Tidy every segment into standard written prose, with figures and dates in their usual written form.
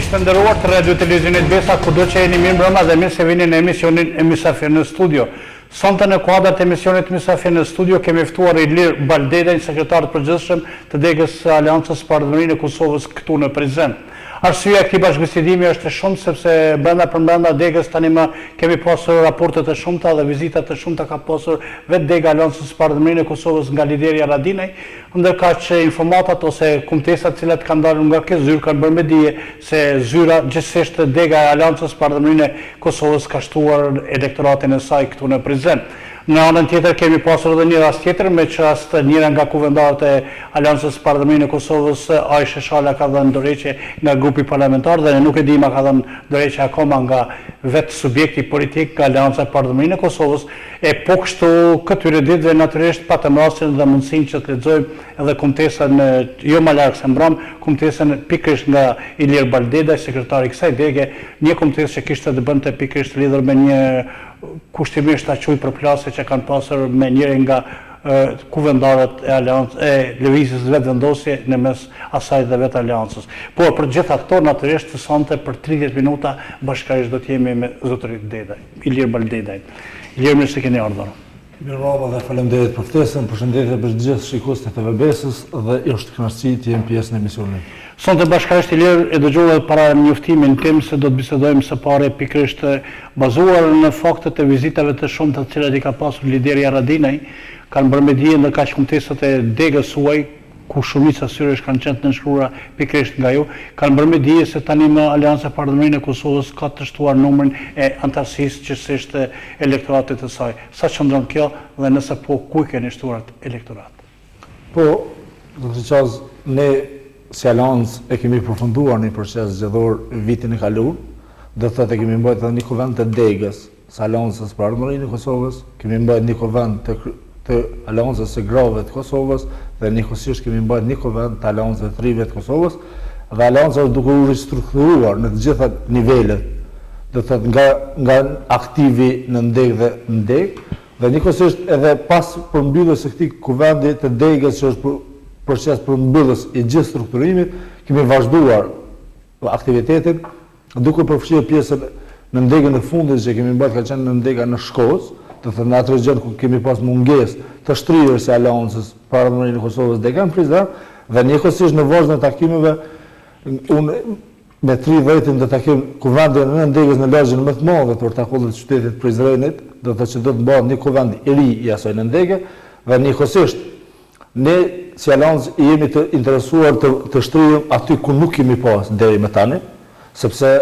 Miqtë të nderuar të Radio Televizionit Besa, kudo që jeni mirë mbrëma dhe mirë se vini në emisionin e Mysafir në studio. Sonte në kuadër të emisionit Mysafir në studio kemi ftuar Ilir Baldedaj, sekretar të përgjithshëm të Degës së Aleancës për Ardhmërinë e Kosovës këtu në Prizren. Arsyeja e këtij bashkëbisedimi është e shumtë sepse brenda Degës tani më kemi pasur raporte të shumta dhe vizita të shumta ka pasur vetë Dega Aleancës për Ardhmërinë e Kosovës nga lideri Haradinaj, ndërkaq që informatat ose kumtesat të cilat kanë dalur nga kjo zyrë kanë bërë me dije se zyra gjithsesi Dega e Aleancës për Ardhmërinë e Kosovës ka shtuar elektoratin e saj këtu në Prizren. Në anën tjetër kemi pasur edhe një rast tjetër me çast njëra nga kuvendarët e Aleancës për Ardhmërinë e Kosovës, Ajshe Shala ka dhënë dorëheqje nga grupi parlamentar dhe nuk e di ma ka dhënë dorëheqje akoma nga vetë subjekti politik nga Aleanca për Ardhmërinë e Kosovës, e po kështu këtyre ditëve natyrisht patëm rastin dhe mundësinë që të lexojmë edhe kumtesën jo më larg se mbram, kumtesën pikërisht nga Ilir Baldedaj, sekretari i kësaj dege, një kumtesë që kishte të bënte pikërisht lidhur me një kushtimisht ta quaj përplasje që kanë pasur me njërin nga kuvendarët e lëvizjes vetëvendosje në mes asaj dhe vetë Aleancës. Por për gjitha këto natyrisht sonte për 30 minuta bashkërisht do të jemi me zotërin Dedaj, Ilir Baldedaj. Ilir, mirë se keni ardhur. Mirëmbrëma dhe faleminderit për ftesën, përshëndetje për gjithë shikuesit e TV Besës dhe është kënaqësi të jem pjesë në emisionin. Sonte bashkërisht Ilir e dëgjova para njoftimin tim se do të bisedojmë së pari pikërisht bazuar në faktet e vizitave të shumta të cilat I ka pasur lideri Haradinaj, kanë bërë me dije në kaq kumtesat e Degës suaj, ku shumica syresh kanë qenë të nënshkruara pikërisht nga ju, kanë bërë me dije se tani më Aleanca për Ardhmërinë e Kosovës ka të shtuar numrin e antarësisë gjithsesi të elektoratit të saj. Sa qëndron kjo dhe nëse po ku keni shtuar elektorat? Po, do të thotë ne si Aleancë e kemi përfunduar një proces zgjedhor vitin e kaluar, do të thotë kemi mbajtur edhe një kuvend të Degës së Aleancës për Ardhmërinë e Kosovës, kemi mbajtur një kuvend të Aleancës së Grave të Kosovës dhe njëkohësisht kemi mbajtur një kuvend të Aleancës të Rive të Kosovës dhe Aleanca është duke u ristrukturuar në të gjitha nivelet, do të thotë nga aktivi në Degë dhe në Degë dhe njëkohësisht edhe pas përmbylljes së këtij kuvendi të Degës që është proces përmbylljes I gjithë strukturimit, kemi vazhduar aktivitetin duke përfshirë pjesën në Degën e fundit që kemi mbajtur ka qenë në Dega në Shkodër, do të thotë në atë region ku kemi pas mungesë të shtrirjes së Aleancës për Ardhmërinë e Kosovës Dega në Prizren dhe njëkohësisht në vazhdim të takimeve unë me 30 do të takim kuvendin në Degës në lagjen më të madhe për takullit të qytetit Prizrenit, do të thotë që do të bëhet një kuvend I ri I asaj në Degë dhe njëkohësisht ne si Aleancë jemi të interesuar të shtrirëm aty ku nuk kemi pas deri më tani, sepse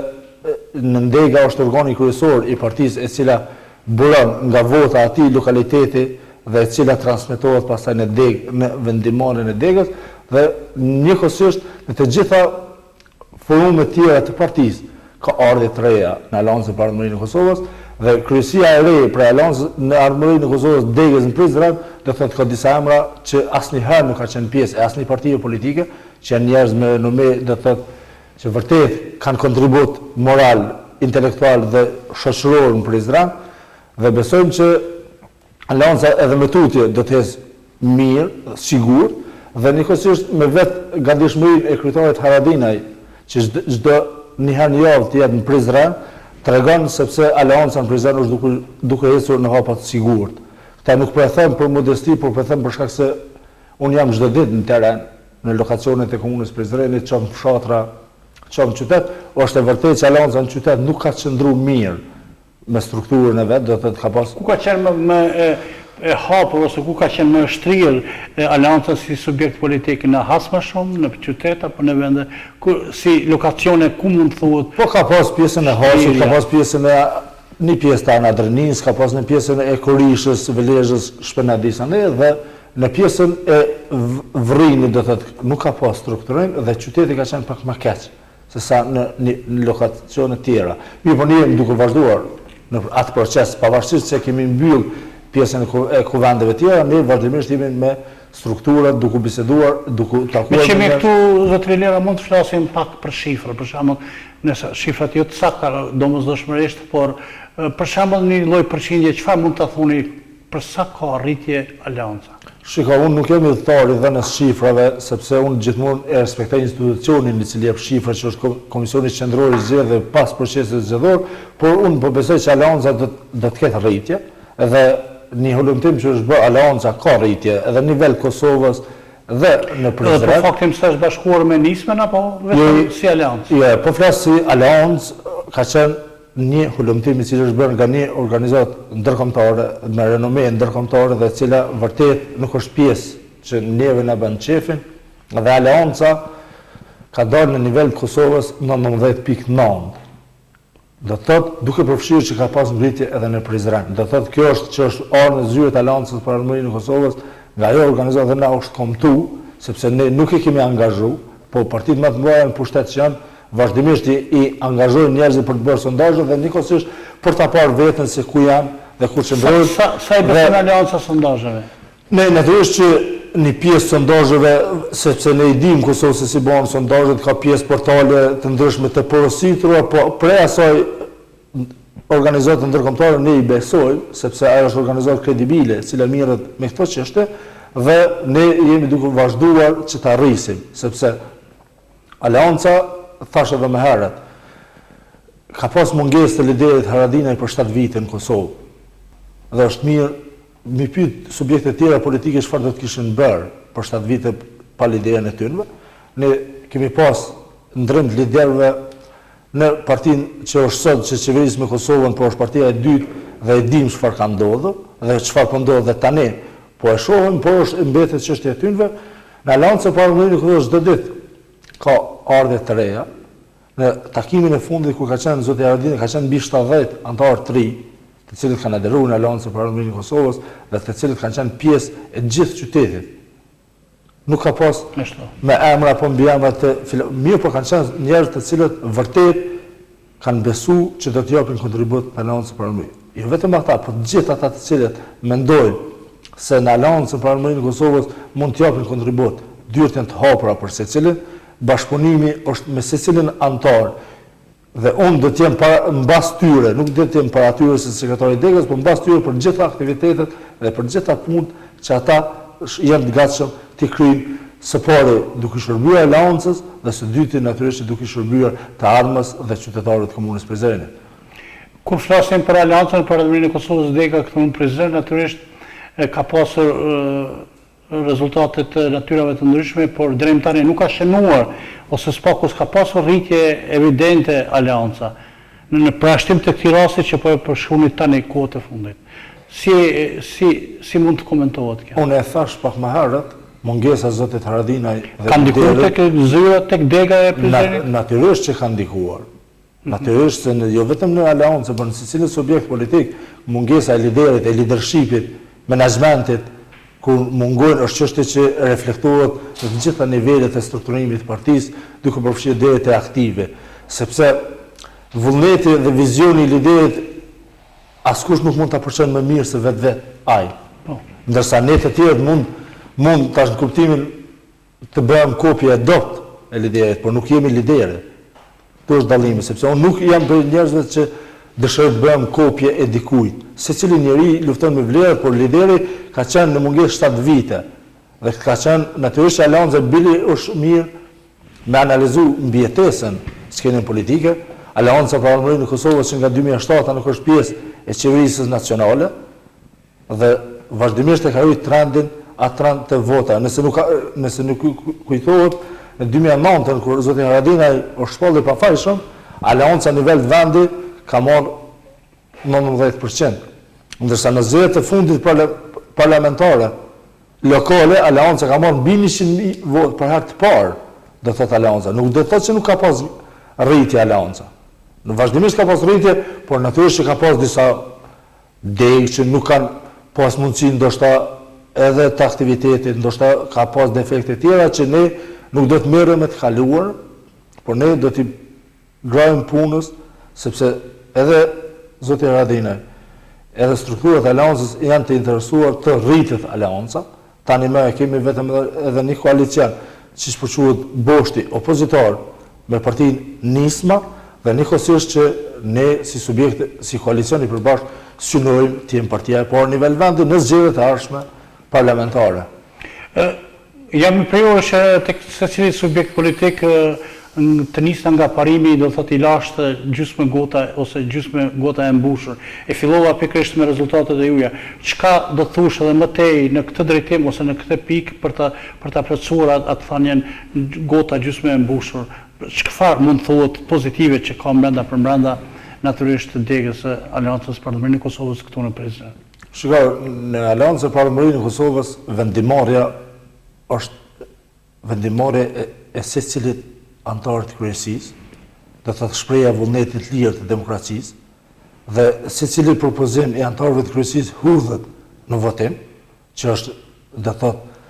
në Dega është organi kryesor I partisë e cila buron nga vota atij lokaliteti dhe e cila transmetohet pastaj në Degë, në vendimarrjen e Degës dhe njëkohësisht në të gjitha forumet tjera të partisë ka ardhje të reja në Aleancën për Ardhmërinë e Kosovës dhe kryesia e re për Aleancën në Ardhmërinë e Kosovës Degës në Prizren do të thotë ka disa emra që asnjëherë nuk ka qenë pjesë e asnjë partie politike, që janë njerëz me renome, do të thotë që vërtet kanë kontribut moral, intelektual dhe shoqëror në Prizren dhe besojmë që Aleanca edhe me tutje do të jetë mirë, sigurt dhe njëkohësisht me vetë gatishmërinë e kryetarit Haradinaj që çdo një herë në javë të jetë në Prizren, tregon sepse Aleanca në Prizren është duke ecur në hapa të sigurt. Këta nuk po e them për modesti, por po e them për shkak se unë jam çdo ditë në teren, në lokacionet e komunës Prizrenit, çon fshatra, çon qytet, është e vërtetë që Aleanca në qytet nuk ka qëndruar mirë me strukturën e vetë, do të thotë ka pas. Ku ka qenë më hapur ose ku ka qenë më shtrirë Aleanca si subjekt politik në has më shumë, në qytet apo në vende, si lokacione ku mund të thuhet? Po ka pas pjesën e Hashit, ka pas pjesën e një pjesë të Anadrënis, ka pas në pjesën e Korishës, Velezhës, Shpenadisën dhe në pjesën e Vrinit, do të thotë nuk ka pas strukturim dhe qyteti ka qenë pak më keq se sa në lokacione tjera. Mirë, po ne jemi duke vazhduar në atë proces, pavarësisht se kemi mbyll pjesën e kuvendeve tjera, ne vazhdimisht jemi me strukturën, duke biseduar, duke takuar. Me qemi këtu, zotëri Lera, mund të flasim pak për shifra, për shembull, nëse shifrat jo të sakta domosdoshmërisht, por për shembull një lloj përqindje, çfarë mund ta thoni për sa ka arritje Aleanca? Shiko, unë nuk jam udhëtar i dhënës shifrave, sepse unë gjithmonë e respektoj institucionin i cili jep shifra, që është Komisioni Qendror i Zgjedhjeve dhe pas procesit zgjedhor, por unë po besoj që Aleanca do të ketë rritje, edhe një hulumtim që është bërë Aleanca ka rritje, edhe në nivel Kosovës dhe në Prizren. Po faktim se është bashkuar me nismen apo vetëm si Aleancë? Jo, po flas si Aleancë, ka qenë një hulumtim i cili është bërë nga një organizatë ndërkombëtare me renome ndërkombëtare dhe e cila vërtet nuk është pjesë që neve na bën shefin, dhe Aleanca ka dalë në nivel të Kosovës në 19.9. Do të thotë duke përfshirë që ka pas ngritje edhe në Prizren. Do të thotë kjo është që është orë në zyrët e Aleancës për Armërinë e Kosovës, nga ajo organizatë dhe na është kombëtu, sepse ne nuk e kemi angazhu, po partitë më të mëdha në pushtet që janë vazhdimisht i angazhojnë njerëzit për të bërë sondazhe dhe njëkohësisht për ta parë veten se ku janë dhe ku qëndrojnë. Sa i beson Aleanca sondazheve? Ne natyrisht që një pjesë sondazheve, sepse ne i dimë Kosovë se si bëhen sondazhet, ka pjesë portale të ndryshme të porositura, po prej asaj organizatë ndërkombëtare ne i besojmë, sepse ajo është organizatë kredibile, e cila mirret me këto çështje, dhe ne jemi duke vazhduar që ta rrisim, sepse Aleanca, thash edhe më herët, ka pas mungesë të liderit Haradinaj për 7 vite në Kosovë. Dhe është mirë, mi pyet subjekte tjera politike çfarë do të kishin bërë për 7 vite pa liderin e tyre. Ne kemi pas ndrym të liderëve në partinë që është sot që qeveris me Kosovën, por është partia e dytë dhe e dim çfarë ka ndodhur dhe çfarë po ndodh dhe tani. Po e shohim, por është mbetet çështja e tyre. Në Aleancë për Armërinë e Kosovës çdo ditë ka ardhe të reja. Në takimin e fundit ku ka qenë zoti Haradinaj, ka qenë mbi 70 anëtarë të ri, të cilët kanë aderuar në Aleancën për Armërinë e Kosovës dhe të cilët kanë qenë pjesë e gjithë qytetit. Nuk ka pas me emra apo mbi emra të mirë, por kanë qenë njerëz të cilët vërtet kanë besuar që do të japin kontribut në Aleancën për Armërinë. Jo vetëm ata, por të gjithë ata të cilët mendojnë se në Aleancën për Armërinë e Kosovës mund të japin kontribut, dyert janë të hapura për secilin. Bashkëpunimi është me secilin antar dhe unë do të jem mbas tyre, nuk do të jem para tyre si sekretari i degës, por mbas tyre për gjitha aktivitetet dhe për gjitha punët që ata janë të gatshëm të kryejnë, së pari duke shërbyer Aleancës dhe së dyti natyrisht duke shërbyer të Armës dhe qytetarët të komunës Prizrenit. Kur flasim për Aleancën për Armërinë e Kosovës dega këtu në Prizren, natyrisht ka pasur rezultate të natyrave të ndryshme, por deri tani nuk ka shënuar ose s'pakus ka pasur rritje evidente Aleanca. Në përshtim të këtij rasti që po e përshkruani tani kohët e fundit. Si mund të komentohet kjo? Unë e thash pak më herët, mungesa e zotit Haradinaj ka ndikuar tek zyra tek dega e Prizrenit? Natyrisht që ka ndikuar. Natyrisht se jo vetëm në Aleancë, por në secilin subjekt politik, mungesa e liderit, e leadershipit, menaxhmentit, kur mungojnë është çështje që reflektohet në të gjitha nivelet e strukturimit të partisë, duke përfshirë deri te aktive, sepse vullneti dhe vizioni i liderit askush nuk mund ta përçon më mirë se vetë ai. Ndërsa ne të tjerët mund tash në kuptimin të bëjmë kopje e dot e liderit, por nuk jemi liderë. Kjo është dallimi, sepse unë nuk jam për njerëzve që dëshirojnë të bëjmë kopje e dikujt. Secili njeri lufton me vlerë, por lideri ka qenë në mungesë 7 vite. Dhe ka qenë natyrisht Aleanca bili është mirë me analizu mbijetesën skenën politike. Aleanca për Armërinë e Kosovës që nga 2007 nuk është pjesë e qeverisë nacionale dhe vazhdimisht e ka hyrë trendin trend të vota. Nëse nuk kujtohet, në 2009 kur zoti Haradinaj është shpallur pafajshëm, Aleanca në nivel vendi ka marrë 19%, ndërsa në zgjedhjet e fundit parlamentare lokale Aleanca ka marrë mbi 100.000 votë për herë të parë, do thotë Aleanca. Nuk do thotë që nuk ka pas rritje Aleanca. Në vazhdimisht ka pas rritje, por natyrisht që ka pas disa degë që nuk kanë pas mundësi ndoshta edhe të aktivitetit, ndoshta ka pas defekte tjera që ne nuk do të merrem me të kaluar, por ne do t'i grajmë punës, sepse edhe zoti Haradinaj, edhe strukturat e Aleancës janë të interesuar të rritet Aleanca. Tani më kemi vetëm edhe një koalicion që shpërquhet boshti opozitor me partinë Nisma dhe njëkohësisht që ne si subjekte, si koalicioni përbashkë synojmë të jemi partia e parë në nivel vendi në zgjedhjet e ardhshme parlamentare. Jam i prejur që tek secili subjekt politik të nista nga parimi, do thot i lashtë gjysmë gota ose gjysmë gota e mbushur. E fillova pikërisht me rezultatet e juaja. Çka do të thush edhe më tej në këtë drejtim ose në këtë pikë për ta plotësuar atë thanjen gota gjysmë e mbushur? Çfarë mund thuhet pozitive që ka brenda natyrisht degës së Aleancës për Bashkëmërinë e Kosovës këtu në Prizren? Shikoj, në Aleancën për Bashkëmërinë e Kosovës vendimarrja është vendimarrja e secilit antarët të kryesisë, do të thotë shpreha e vullnetit lirë të demokracisë, dhe secili propozim i antarëve të kryesisë hudhet në votim, që është, do të thotë,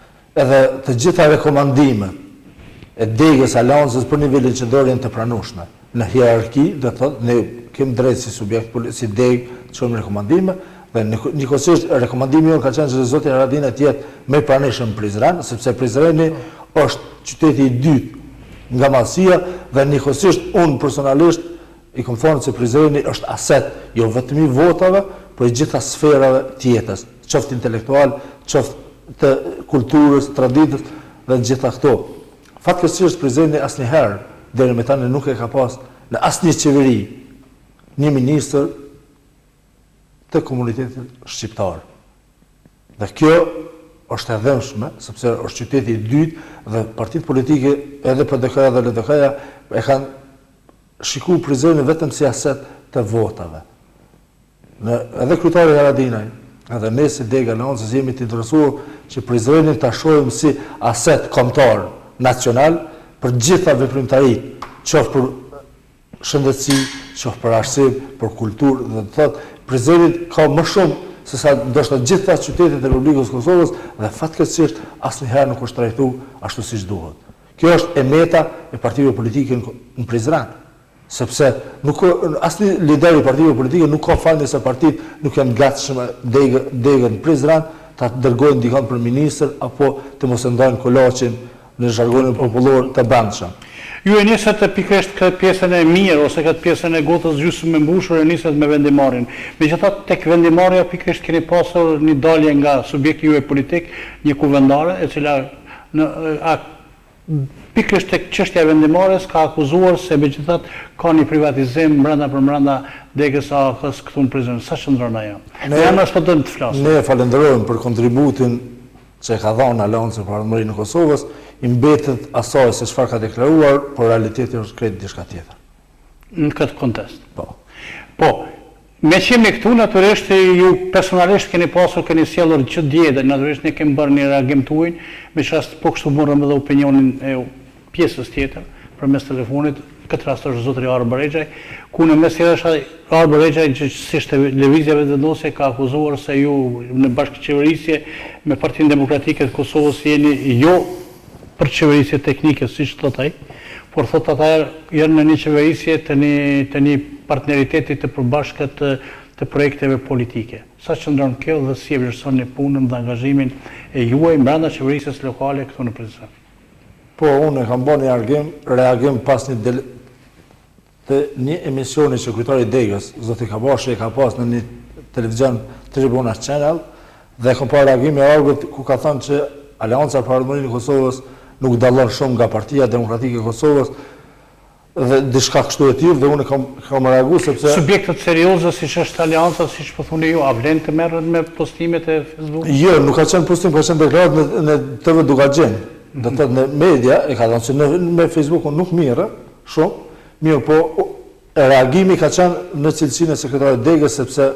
edhe të gjitha rekomandimet e degës Aleancës për nivelin qendror të pranueshme. Në hierarki, do të thotë, ne kemi drejt si subjekt politik, si degë, të çojmë rekomandime, dhe njëkohësisht rekomandimi jonë ka qenë që zoti Haradinaj të jetë më i pranishëm në Prizren, sepse Prizreni është qyteti i dytë nga madhësia dhe njëkohësisht unë personalisht i kam thënë se Prizreni është aset jo vetëm i votave, por i gjitha sferave të jetës, qoftë intelektual, qoftë të kulturës, traditës dhe gjitha këto. Fatkeqësisht Prizreni asnjëherë deri më tani nuk e ka pas në asnjë qeveri një ministër të komunitetit shqiptar. Dhe kjo është e dhëmshme, sepse është qyteti i dytë dhe partitë politike edhe PDK-ja dhe LDK-ja e kanë shikuar Prizrenin vetëm si aset të votave. Edhe kryetari Haradinaj, edhe ne si dega Aleancës jemi të interesuar që Prizrenin ta shohim si aset kombëtar nacional për gjitha veprimtaritë, qoftë për shëndetësi, qoftë për arsim, për kulturë, dhe të thotë Prizreni ka më shumë se sa ndoshta gjitha qytetet e Republikës Kosovës dhe fatkeqësisht asnjëherë nuk është trajtuar ashtu siç duhet. Kjo është e meta e partive politike në Prizren, sepse nuk asnjë lider i partive politike nuk ka falje se partitë nuk janë gatshëm degën në Prizren ta dërgojnë dikon për ministër apo të mos e ndajnë kolaçin në zhargonin popullor të brendshëm. Ju e nisët pikërisht këtë pjesën e mirë ose këtë pjesën e gotës gjysmë e mbushur e nisët me vendimarrjen. Megjithatë tek vendimarrja pikërisht keni pasur një dalje nga subjekti juaj politik, një kuvendare e cila pikërisht tek çështja e vendimarrjes ka akuzuar se megjithatë ka një privatizim brenda degës së AK-s këtu në Prizren. Sa qëndron ajo? Ne jam as po të flas. Ne falenderojmë për kontributin që ka dhënë Aleanca për Bashkëmërinë e Kosovës, i mbetet asaj se çfarë ka deklaruar, por realiteti është krejt diçka tjetër. Në këtë kontest. Po, me qemi këtu, natyrisht ju personalisht keni sjellur që dje, natyrisht ne kemi bërë një reagim tuaj, me çast po kështu morëm edhe opinionin e pjesës tjetër përmes telefonit. Këtë rast është zotëri Arber Exhaj, ku në mes tjetër Arber Exhaj që si lëvizjeve vendosje ka akuzuar se ju në bashkëqeverisje me Partinë Demokratike të Kosovës jeni jo për qeverisje teknike, siç thot ai, por thot ata janë në një qeverisje të një partneriteti të përbashkët të projekteve politike. Sa qëndron kjo dhe si e vlerësoni punën dhe angazhimin e juaj brenda qeverisjes lokale këtu në Prizren? Po, unë kam bërë një reagim pas një emisioni që kryetari i degës, zoti Kabashi, ka pas në një televizion Tribuna Channel, dhe kam parë reagimi e Arbrit ku ka thënë që Aleanca për Bashkëmërinë e Kosovës nuk dallon shumë nga Partia Demokratike e Kosovës dhe diçka kështu e tillë, dhe unë kam reaguar sepse subjektet serioze siç është Aleanca, siç po thoni ju, a vlen të merren me postimet e Facebook? Jo, nuk ka qenë postim, ka qenë deklaratë në TV Dugaxhin. Do të thotë në media e ka thënë se me Facebook nuk mirë shumë, mirë po reagimi ka qenë në cilësinë e sekretarit degës, sepse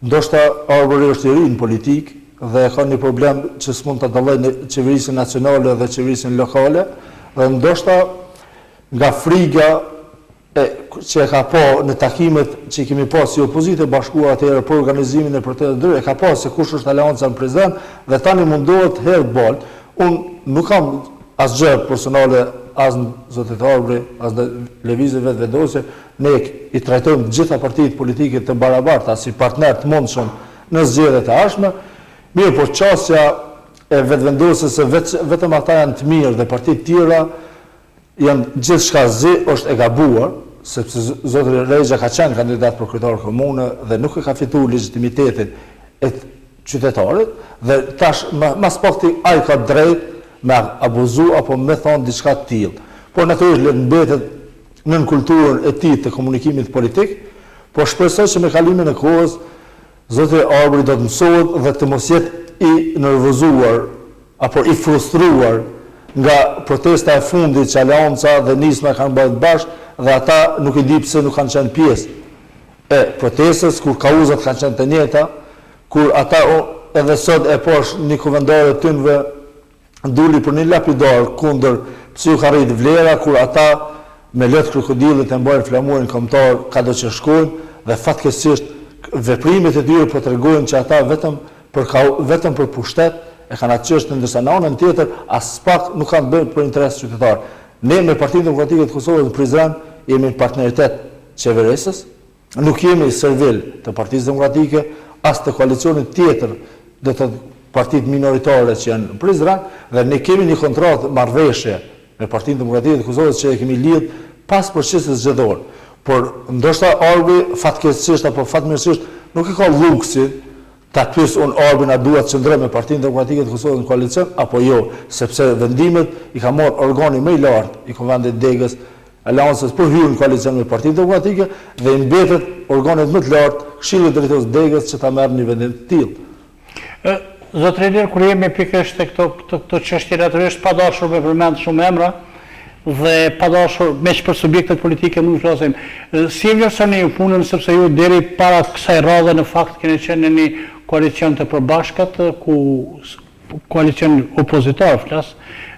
ndoshta Arbëri është i ri në politikë dhe ka një problem që s'mund ta dallojë në qeverisjen nacionale dhe qeverisjen lokale, dhe ndoshta nga friga që e ka po në takimet që kemi pas si opozitë bashkuar atëherë për organizimin e protestave ndër, e ka pas se kush është Aleanca në Prizren dhe tani mundohet herë bol. Unë nuk kam asgjë personale as në zotit Arbri, as në lëvizje vetë vendosje, ne i trajtojmë gjitha partitë politike të barabarta si partner të mundshëm në zgjedhjet e ardhshme. Mirë, por çështja e vetëvendosjes se vetëm ata janë të mirë dhe partitë tjera janë gjithçka është e gabuar, sepse zoti Rexha ka qenë kandidat për kryetar komune dhe nuk e ka fituar legitimitetin e qytetarit dhe tash mas pakti ai ka drejt me abuzu apo me thonë diçka të tillë. Por natyrisht mbetet nën kulturën e tij të komunikimit politik, por shpresoj që me kalimin e kohës zoti Arbëri do të mësohet dhe të mos jetë i nervozuar apo i frustruar nga protesta e fundit që Aleanca dhe Nisma kanë bërë bashkë dhe ata nuk e di pse nuk kanë qenë pjesë e protestës, kur kauzat kanë qenë të njëjta, kur ata edhe sot e posh një kuvendare tynëve nduli për një lapidar kundër pse u ka rrit vlera, kur ata me lehtë krokodillit e mbajnë flamurin kombëtar kado që shkojnë dhe fatkeqësisht veprimet e tyre po tregojnë që ata vetëm për pushtet e kanë atë çështje, ndërsa në anën tjetër as pak nuk kanë bërë për interes qytetar. Ne me Partinë Demokratike të Kosovës në Prizren jemi në partneritet qeverisës, nuk jemi servil të Partisë Demokratike, as të koalicionit tjetër dhe të partitë minoritare që janë në Prizren, dhe ne kemi një kontratë marrëveshje me Partinë Demokratike të Kosovës që e kemi lidh pas procesit zgjedhor. Por ndoshta Arbi fatkeqësisht apo fatmirësisht nuk e ka luksin ta pyes unë Arbin a duhet të qëndroj me Partinë Demokratike të Kosovës në koalicion apo jo, sepse vendimet i ka marrë organi më i lartë i Kuvendit Degës, Aleancës për hyrje në koalicion me Partinë Demokratike dhe i mbetet organit më të lartë, Këshilli Drejtues Degës që ta merr një vendim të tillë. Zotëri Ilir, kur jemi pikërisht te këto çështje natyrisht pa dashur me përmend shumë emra dhe pa dashur me për subjektet politike nuk flasim. Si e vlerësoni punën sepse ju deri para kësaj radhe në fakt keni qenë në një koalicion të përbashkët, koalicion opozitor, flas,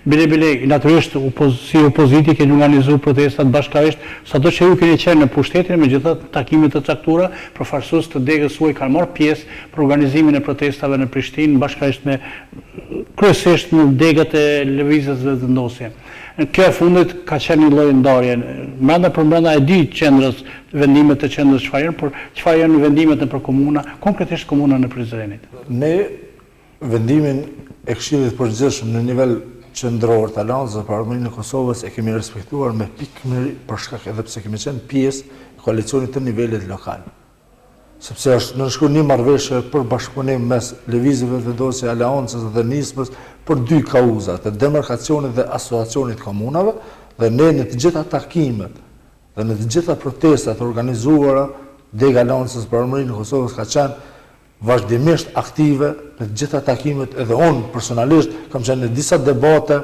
bile natyrisht si opoziti keni organizuar protestat bashkërisht, sado që ju keni qenë në pushtetin me gjitha takimet të caktuara, përfaqësues të Degës suaj kanë marrë pjesë për organizimin e protestave në Prishtinë bashkërisht me kryesisht në degët e lëvizjes dhe vendosje. Kjo e fundit ka qenë një lloj ndarje. Brenda e di qendrës, vendimet e qendrës çfarë janë, por çfarë janë vendimet nëpër komuna, konkretisht komuna në Prizrenit. Ne vendimin e Këshillit Përgjithshëm në nivel qendror të Aleancës për Armërinë e Kosovës e kemi respektuar me pikëmëri për shkak edhe pse kemi qenë pjesë e koalicionit të nivelit lokal. Sepse është nënshkruar një marrëveshje për bashkëpunim mes lëvizjeve vendosje Aleancës dhe Nismës për dy kauza, të demarkacionit dhe asociacionit komunave, dhe ne në të gjitha takimet dhe në të gjitha protestat organizuara, Dega Aleancës për Armërinë e Kosovës ka qenë vazhdimisht aktive në të gjitha takimet, edhe unë personalisht kam qenë në disa debate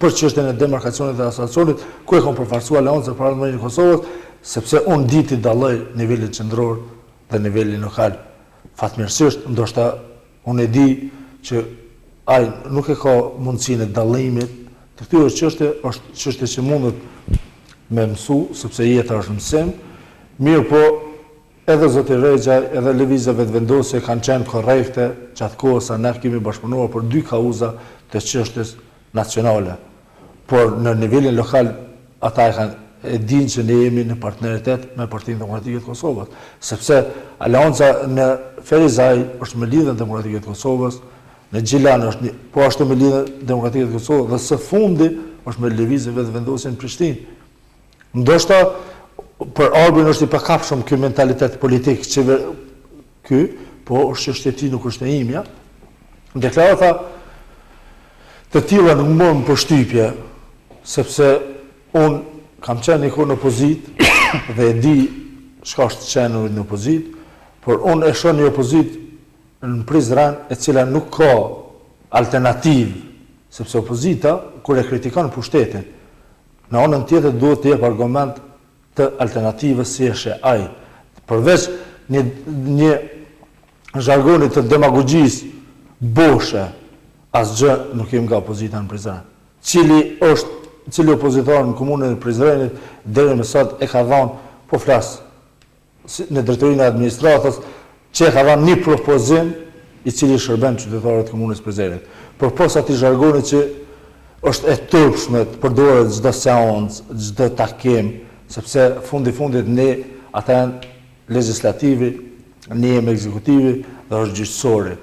për çështjen e demarkacionit dhe asociacionit, ku e kam përfaqësuar Aleancën për Armërinë e Kosovës, sepse unë di të dalloj nivelin qendror dhe nivelin lokal. Fatmirësisht, ndoshta unë e di që ai nuk e ka mundësinë e dallimit të këtyre çështje, është çështje që mundet me mësu, sepse jeta është mësim, mirë po edhe zoti Rexha, edhe lëvizjeve të vendosje kanë qenë korrekte gjatë kohës sa ne kemi bashkëpunuar për dy kauza të çështjes nacionale. Por në nivelin lokal ata e dinë që ne jemi në partneritet me Partinë Demokratike të Kosovës, sepse Aleanca në Ferizaj është me Lidhjen Demokratike të Kosovës, në Gjilan është po ashtu me Lidhjen Demokratike të Kosovës dhe së fundi është me lëvizjeve të vendosje në Prishtinë. Ndoshta për Arbin është i pakapshëm ky mentalitet politik po është çështja e tij, nuk është e imja. Deklarata të tilla nuk më përshtypje, sepse unë kam qenë një kohë në opozit dhe e di çka është qenë në opozit, por unë e shoh një opozit në Prizren e cila nuk ka alternativë, sepse opozita kur e kritikon pushtetin, në anën tjetër duhet të jep argument të alternativës si është ai. Përveç një zhargonit të demagogjisë boshe, asgjë nuk kemi nga opozita në Prizren. Cili opozitor në komunën e Prizrenit deri më sot e ka dhënë, po flas në drejtorinë e administratës, që e ka dhënë një propozim i cili shërben qytetarët e komunës Prizrenit. Përpos atij zhargoni që është e turpshme të përdoret çdo seancë, çdo takim, sepse fundit ne ata janë legislativi, ne jemi ekzekutivi dhe është gjyqësori,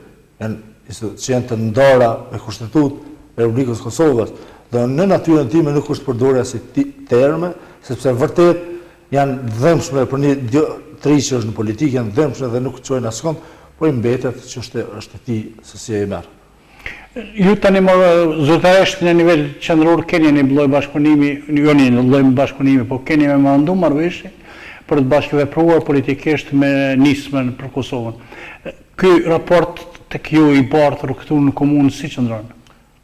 që janë të ndara me Kushtetutë e Republikës Kosovës. Dhe në natyrën time nuk është përdorja si terme, sepse vërtet janë dhëmshme për një tri që është në politikë, janë dhëmshme dhe nuk çojnë askund, po i mbetet që është e ti se si e merë. Ju tani zyrtarisht në nivel qendror keni një lloj bashkëpunimi, jo një lloj bashkëpunimi, po keni me mandu marrëveshje për të bashkëvepruar politikisht me nismën për Kosovën. Ky raport tek ju i bartur këtu në komunë si qëndron?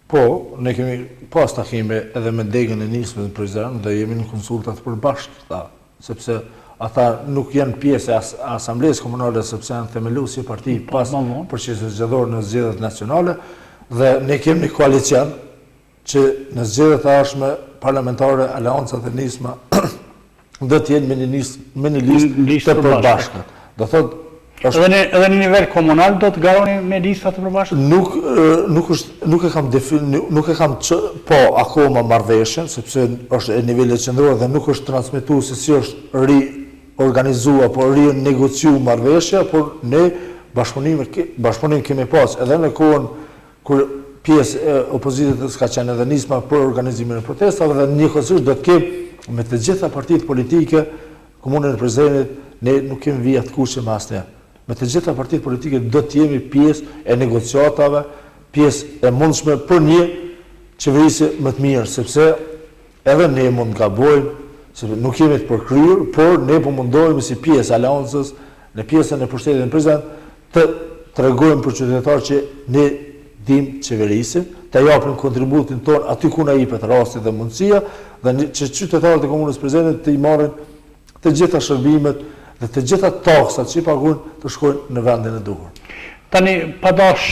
Po, ne kemi pas takime edhe me degën e nismën në Prizren dhe jemi në konsultat përbashkëta, sepse ata nuk janë pjesë e asamblesë komunale sepse janë themeluesi i parti pas procesit zgjedhor në zgjedhjet nacionale dhe ne kemi një koalicion që në zgjedhjet e ardhshme parlamentare aleancat e nisma do të jenë me një listë të përbashkët. Do thotë edhe në nivel komunal do të garoni me lista të përbashkët? Nuk e kam po akoma marrëveshjen sepse është e nivelit qendror dhe nuk është transmetuar se si është riorganizuar, po rinegociuar marrëveshja, por ne bashkëpunim kemi pas edhe në kohën kur pjesë e opozitës ka qenë edhe nisma për organizimin e protestave dhe njëkohësisht do të kemë me të gjitha partitë politike komunën e Prizrenit, ne nuk kemi vija të kuqe me asnjë. Me të gjitha partitë politike do të jemi pjesë e negociatave, pjesë e mundshme për një qeverisje më të mirë, sepse edhe ne mund të gabojmë, sepse nuk jemi të përkryer, por ne po mundohemi si pjesë e aleancës, në pjesën e pushtetit në Prizren, të tregojmë për qytetarët që ne dim qeverisim, të japim kontributin tonë aty ku na jepet rasti dhe mundësia, dhe që qytetarët e komunës Prizrenit të i marrin të gjitha shërbimet dhe të gjitha taksat që i paguajnë të shkojnë në vendin e duhur. Tani, padash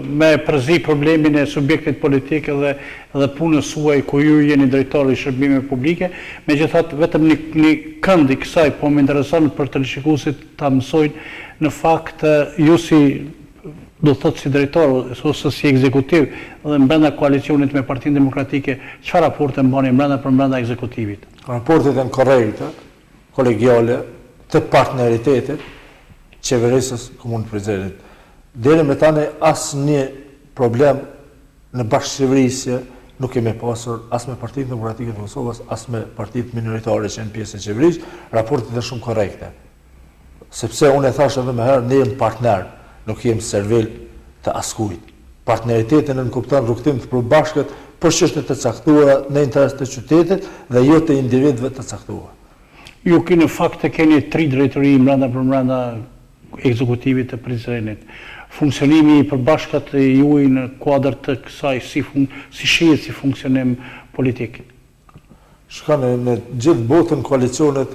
me përzi problemin e subjektit politik dhe punës suaj ku ju jeni drejtori i shërbimeve publike, megjithatë vetëm një kënd i kësaj po më intereson për të shikuesit ta mësojnë në fakt ju si do të thotë si drejtor ose si ekzekutiv dhe brenda koalicionit me Partinë Demokratike, çfarë raporte mbani brenda ekzekutivit? Raportet janë korrekte, kolegiale, të partneritetit qeverisës komunës Prizrenit. Deri me tani asnjë problem në bashkëqeverisje nuk kemi pasur as me Partinë Demokratike të Kosovës, as me partitë minoritare që janë pjesë e qeverisë. Raportet janë shumë korrekte. Sepse unë e thash edhe më herë, ne jemi partner, nuk jemi servil të askujt. Partneritetin në kupton rrugtim të përbashkët për çështje të caktuara në interes të qytetit dhe jo të individëve të caktuar. Ju në fakt keni 3 drejtori brenda ekzekutivit të Prizrenit. Funksionimi i përbashkët juaj në kuadër të kësaj si shihet si funksionim politik? Shkon në gjithë botën koalicionet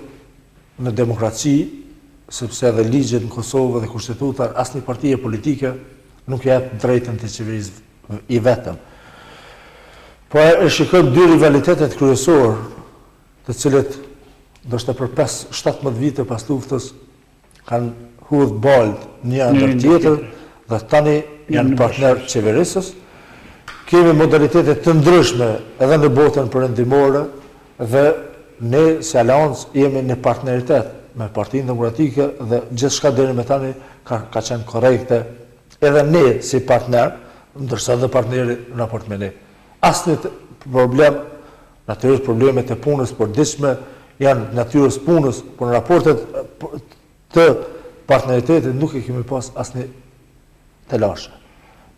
në demokraci, sepse edhe ligjet në Kosovë dhe kushtetuta asnjë partie politike nuk jep drejtën të qeverisë i vetëm. Po e shikojmë 2 rivalitetet kryesor, të cilët ndoshta për 5-17 vite pas luftës kanë hudh balt një ndër tjetër dhe tani janë partner qeverisës. Kemi modalitete të ndryshme edhe në botën perëndimore dhe ne si aleancë jemi në partneritet me Partinë Demokratike dhe gjithçka deri më tani ka qenë korrekte edhe ne si partner, ndërsa dhe partneri në raport me ne. Asnjë problem, natyrisht problemet e punës përditshme janë natyrës punës, por në raportet të partneritetit nuk e kemi pas asnjë telashe.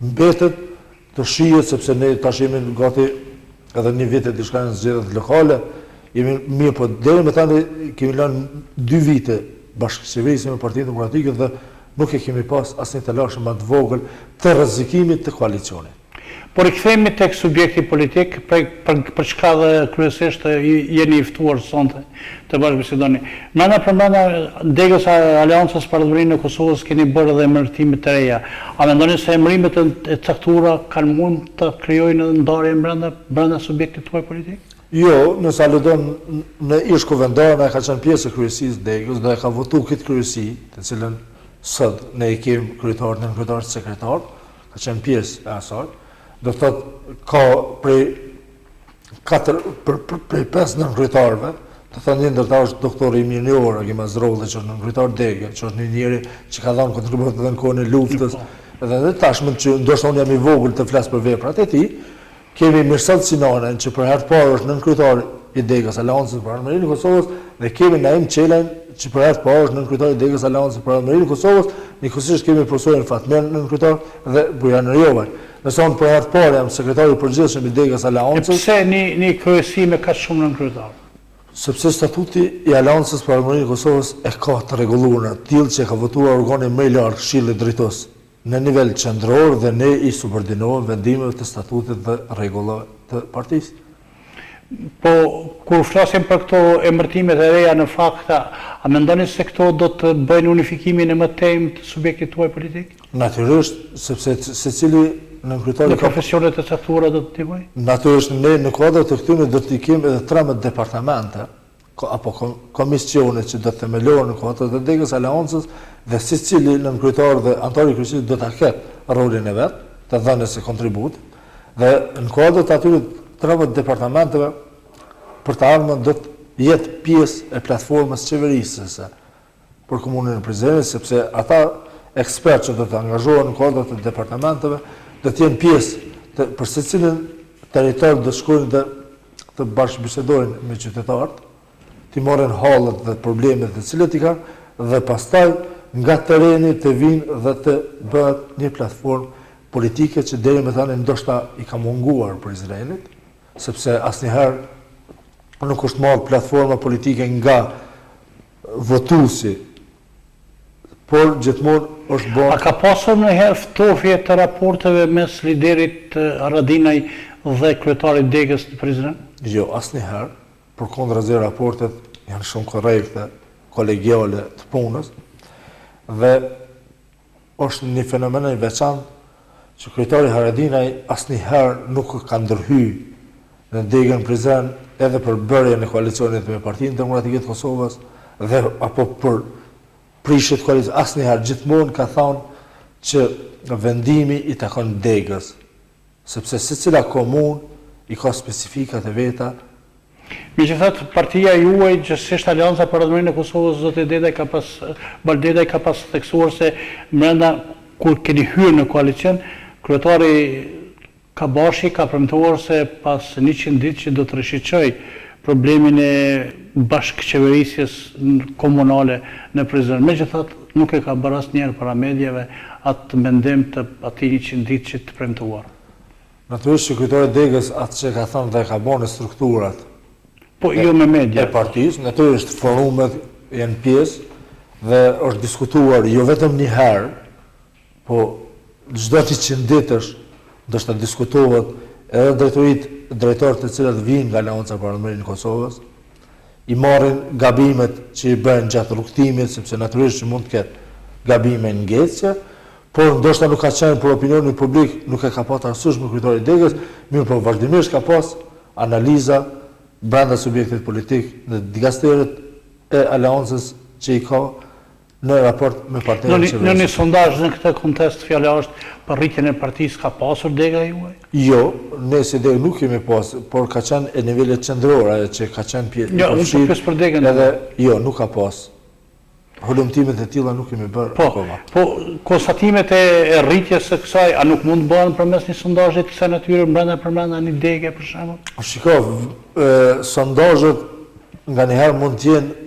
Mbetet të shihet sepse ne tash jemi gati edhe një vit e diçka në zgjedhjet lokale, jemi mirë, po deri më tani kemi lënë 2 vite bashkëqeverisje me Partinë Demokratike dhe nuk e kemi pas asnjë telashe më të vogël të rrezikimit të koalicionit. Por i kthehemi tek subjekti politik, për çka dhe kryesisht jeni i ftuar sonte të bashkëbisedoni. Brenda degës aleancës për Ardhurinë e Kosovës keni bërë edhe emërtime të reja. A mendoni se emërimet e caktuara kanë mund të krijojnë ndarje brenda subjektit tuaj politik? Jo, nëse aludon në ish kovendarë, ka qenë pjesë e kryesisë degës dhe ka votuar këtë kryesi, të cilën sot ne i kemi kryetar sekretar, ka qenë pjesë e asaj. Do të thotë ka prej 5 nënkryetarëve, të thonë një ndërta është doktor Imir Nior, Agimazrolli, që është nënkryetar degë, që është një njeri që ka dhënë kontribut edhe në kohën e luftës, edhe tashmë që ndoshta unë jam i vogël të flas për veprat e tij. Kemi Mirsad Sinanen, që për herë të parë është nënkryetar i degës Aleancës për Ardhurinë e Kosovës, dhe kemi Naim Çelën, që për herë të parë është nënkryetar i degës Aleancës për Ardhurinë e Kosovës, Njëkohësisht kemi profesorin Fatmen në kryetar dhe Bujan Rjovaj. Nëse unë për herë të parë jam sekretari i përgjithshëm i Degës Aleancës. Pse një kryesi me kaq shumë nën kryetar? Sepse statuti i Aleancës për Armërinë e Kosovës e ka të rregulluar në tillë që ka votuar organi më i lartë, Këshilli Drejtues, në nivel qendror dhe ne i subordinohem vendimeve të statutit dhe rregullave të partisë. Po, kur flasim për këto emërtimet e reja në fakt, a mendoni se këto do të bëjnë unifikimin e më temë të subjektit tuaj politik? Natyrisht, sepse secili në kryetari Në profesionet e caktuara do të ndihmoj? Natyrisht ne në kuadër të këtyre do të kemi edhe 13 departamente apo komisione që do të themelohen në kuadër të Degës Aleancës dhe secili në kryetar dhe antari i kryesisë do ta ketë rolin e vet, të dhënës së kontributit dhe në kuadër të atyre 13 departamenteve për të ardhmen do të jetë pjesë e platformës qeverisëse për komunën e Prizrenit, sepse ata ekspertë që do të angazhohen në kuadër të departamenteve do të jenë pjesë për secilin territor do shkojnë dhe të bashkëbisedojnë me qytetarët, të marrin hallet dhe problemet të cilët i kanë dhe pastaj nga tereni të vinë dhe të bëhet një platformë politike që deri më tani ndoshta i ka munguar Prizrenit, sepse asnjëherë nuk është marrë platforma politike nga votuesi, por gjithmonë është bërë. A ka pasur ndonjëherë ftofje të raporteve mes liderit Haradinaj dhe kryetarit Degës në Prizren? Jo, asnjëherë, përkundrazi raportet janë shumë korrekte, kolegiale të punës dhe është një fenomen i veçantë që kryetari Haradinaj asnjëherë nuk ka ndërhyrë në Degën Prizren edhe për bërjen e koalicionit me Partinë Demokratike të Kosovës dhe apo për prishje të koalicionit, asnjëherë gjithmonë ka thënë që vendimi i takon Degës, sepse secila komunë i ka specifikat e veta. Megjithatë, partia juaj, gjithsesi Aleanca për Ardhmërinë e Kosovës, zoti Baldedaj ka pas theksuar se brenda kur keni hyrë në koalicion, kryetari Kabashi ka premtuar se pas 100 ditë që do të rishqoj problemin e bashkëqeverisjes komunale në Prizren. Megjithatë, nuk e ka bërë asnjëherë para mediave atë mendim të atij 100 ditë që të premtuar. Natyrisht që kryetari Degës atë që ka thënë dhe ka bërë në strukturat po jo me media. E partisë, natyrisht forumet janë pjesë dhe është diskutuar jo vetëm një herë, po çdo 100 ditësh ndoshta diskutohet edhe drejtorët të cilët vinë nga Aleanca për Ardhmërinë e Kosovës, i marrin gabimet që i bëjnë gjatë rrugtimit, sepse natyrisht që mund të ketë gabime në ngecje, por ndoshta nuk ka qenë për opinionin publik, nuk e ka pasur arsyeshëm kryetari Degës, mirë po vazhdimisht ka pas analiza brenda subjektit politik në dikasteret e Aleancës që i ka në raport me partinë qeverisë. Në një sondazh në këtë kontekst fjala është për rritjen e partisë ka pasur Dega juaj? Jo, ne si Degë nuk kemi pasur, por ka qenë e nivelet qendrore që ka qenë pjesë. Jo, unë pjesë për Degën. Edhe jo, nuk ka pasur. Hulumtimet e tilla nuk kemi bërë akoma. Po konstatimet e rritjes së kësaj a nuk mund të bëhen përmes një sondazhi të kësaj natyre brenda një Dege për shembull? Shikoj, sondazhet nganjëherë mund të jenë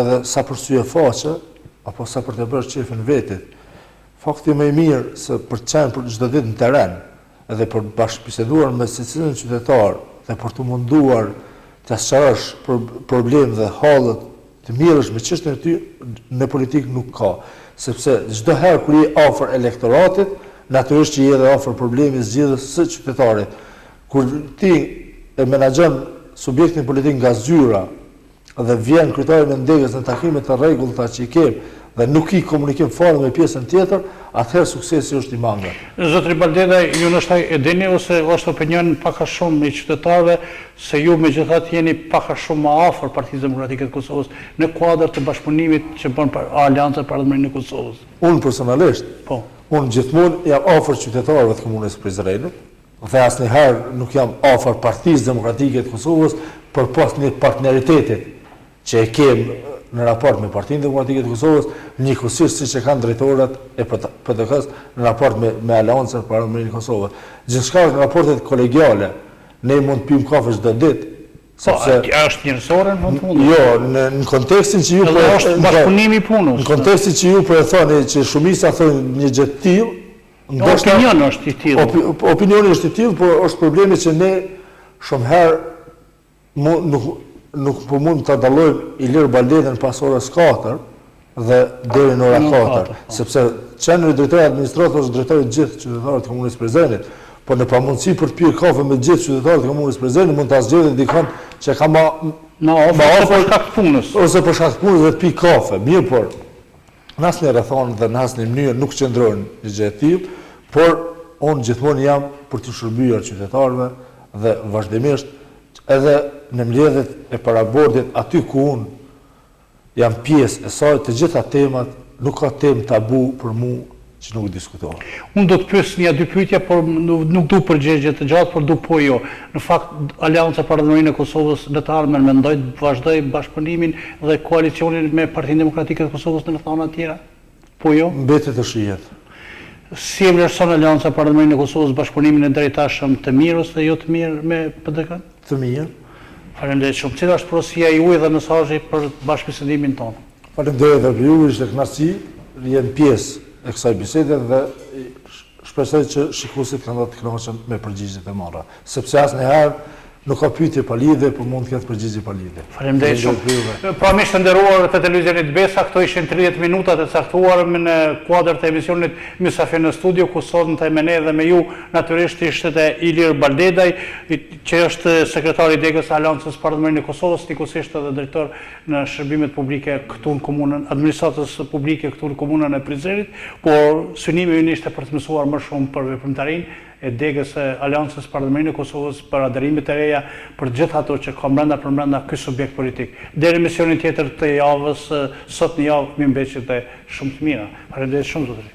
edhe sa për syje faqe apo sa për të bërë qefin vetit. Fakti më i mirë se për të qenë për çdo ditë në teren, edhe për të bashkëbiseduar me secilin qytetar dhe për të munduar të sqarosh problem dhe hallet të mirësh me çështën e ty në politikë nuk ka, sepse çdo herë kur je afër elektoratit, natyrisht që je edhe afër problemit zgjidhjes së qytetarit. Kur ti e menaxhon subjektin politik nga zyra dhe vjen kryetari i Degës në takime të rregullta që i kemi dhe nuk i komunikim fare me pjesën tjetër, atëherë suksesi është i mangët. Zotri Baldedaj, ju ndoshta e dini ose është opinion pak a shumë i qytetarëve se ju megjithatë jeni pak a shumë më afër Partisë Demokratike të Kosovës në kuadër të bashkëpunimit që bën Aleanca për Ardhmërinë e Kosovës. Unë personalisht, unë gjithmonë jam afër qytetarëve të komunës së Prizrenit dhe asnjëherë nuk jam afër Partisë Demokratike të Kosovës për pas një partneritetit që e kemi në raport me Partinë Demokratike të Kosovës, njëkohësisht siç e kanë drejtorët e PDK-s në raport me Aleancën për Ardhmërinë e Kosovës. Gjithçka në raportet kolegiale, ne mund të pim kafe çdo ditë është njërësore në punë? Jo, në kontekstin që ju Edhe është bashkëpunimi i punës. Në kontekstin që ju po e thoni që shumica thonë një gjë të tillë, opinioni është i tillë. Opinioni është i tillë, por është problemi që ne shumë herë nuk po mund ta dallojmë Ilir Baldedën pas orës 4 dhe deri në orën 4, sepse qenëri drejtori administrator është drejtori i gjithë qytetarët e komunës Prezenit. Po në pamundësi për të pirë kafe me gjithë qytetarët e komunës Prezenit mund ta zgjedhë dikon që ka ma ofër për shkak të punës. Ose për shkak të punës dhe të pi kafe. Mirë, por në asnjë rrethon dhe në asnjë mënyrë nuk qëndron një gjë e tillë, por unë gjithmonë jam për të shërbyer qytetarëve dhe vazhdimisht edhe në mbledhjet e parabordit aty ku unë jam pjesë e saj, të gjitha temat, nuk ka temë tabu për mua që nuk diskutohet. Unë do të pyes një dy pyetje, por nuk du përgjigje të gjatë, por du po jo. Në fakt, Aleanca për Ardhmërinë e Kosovës në të ardhmen mendoj të vazhdoj bashkëpunimin dhe koalicionin me Partinë Demokratike të Kosovës në thona tjera? Po jo? Mbetet të shihet. Si e vlerëson Aleanca për Ardhmërinë e Kosovës bashkëpunimin e drejtashëm të mirë ose jo të mirë me PDK? Të mirë. Faleminderit shumë. Cila është porosia juaj dhe mesazhi për bashkëbisedimin tonë? Faleminderit edhe ju, ishte kënaqësi, jem pjesë e kësaj bisede dhe shpresoj që shikuesit kanë të kënaqur me përgjigjet e marra, sepse asnjëherë nuk ka pyetje pa lidhje, por mund të ketë përgjigje pa lidhje. Faleminderit shumë. Pra miq të nderuar të televizionit Besa, këto ishin 30 minutat e caktuara në kuadër të emisionit Mysafir në studio, ku sonte me ne dhe me ju natyrisht ishte Ilir Baldedaj, që është sekretari i degës Aleancës për Ardhmërinë e Kosovës, njëkohësisht edhe drejtor në shërbimet publike këtu në komunën, administratës publike këtu në komunën e Prizrenit, por synimi ynë ishte për të mësuar më shumë për veprimtarinë e degës e Aleancës për Ardhmërinë e Kosovës, për adherimet e reja, për gjithë ato që ka brenda ky subjekt politik. Deri emisionin tjetër të javës, sot një javë, mi mbeqit e shumë të mira. Faleminderit shumë, zotëri.